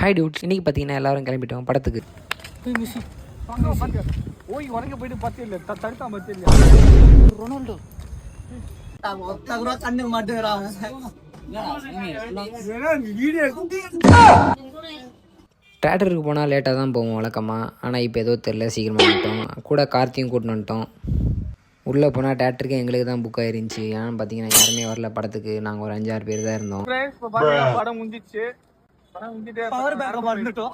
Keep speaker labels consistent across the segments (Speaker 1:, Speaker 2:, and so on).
Speaker 1: Hi dudes, இன்றைக்கி பார்த்தீங்கன்னா எல்லோரும் கிளம்பிட்டோம் படத்துக்கு.
Speaker 2: ஓய் உனக்கு போயிட்டு பார்த்து இல்லை தடுத்தா பார்த்து இல்லை ரொனால்டோ கண்ணு மாட்டுறாங்க.
Speaker 1: தேட்டருக்கு போனால் லேட்டாக தான் போவோம் வழக்கமாக. ஆனால் இப்போ ஏதோ தெரில, சீக்கிரமாக வந்துட்டோம். கூட கார்த்தியும் கூட்டின்னு வந்துட்டோம். உள்ளே போனால் தேட்டருக்கு எங்களுக்கு தான் புக் ஆயிருந்துச்சு. ஏன்னு பார்த்தீங்கன்னா யாருமே வரல படத்துக்கு. நாங்கள் ஒரு 5-6 பேர் தான் இருந்தோம்.
Speaker 2: படம் முடிஞ்சிச்சு. பவர் பேக்கப் வந்துட்டோம்.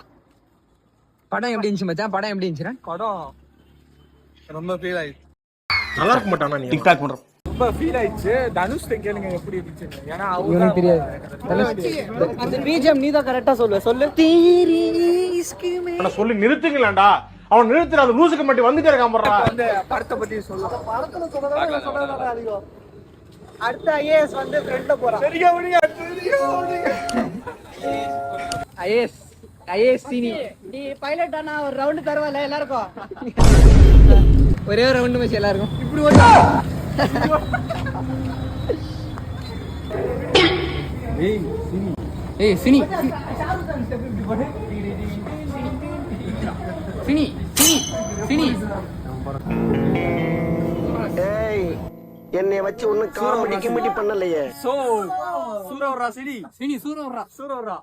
Speaker 1: படம் எப்படி இருந்துச்சு மச்சான்? படம் எப்படி இருந்துச்சு?
Speaker 2: படம் ரொம்ப ஃபீல் ஆயிடுச்சு.
Speaker 3: நல்லா இருக்க மாட்டானா நீ டிக்டாக் பண்ற?
Speaker 2: ரொம்ப ஃபீல் ஆயிடுச்சு. தனுஷ் கேளுங்க எப்படி இருந்துச்சு. ஏன்னா
Speaker 1: அவங்களுக்கு தெரியாது.
Speaker 2: அந்த பிஜிஎம் நீ தான் கரெக்டா சொல்லுவ. சொல்லு.
Speaker 3: அட சொல்லி நிறுத்துங்களேன்டா. அவன் நிறுத்துற அந்த லூசுக்கு மட்டும் வந்துட்டே இருக்கான் பாறா.
Speaker 2: அந்த படத்தை பத்தி சொல்லு. படத்துல சொல்றதா அதிகம். அடுத்த ஐஏஎஸ் வந்து ஃப்ரெண்ட்ல போறான். சரியா முடிங்க.
Speaker 1: ஐஏஎஸ் சீனி
Speaker 2: நீ பைலட் ஆனா ஒரு ரவுண்ட் தருவல எல்லாருக்கும்.
Speaker 1: ஒரே ஒரு ரவுண்டு மச்சி எல்லாருக்கும்.
Speaker 2: இப்படி வந்து
Speaker 1: ஏய் சினி சினி சினி சினி
Speaker 4: ஏய் என்னை வச்சு ஒண்ணு காமெடி கிமெடி பண்ணலையே.
Speaker 2: சோ சூரவரா சினி
Speaker 1: சினி சூரவரா
Speaker 2: சூரவரா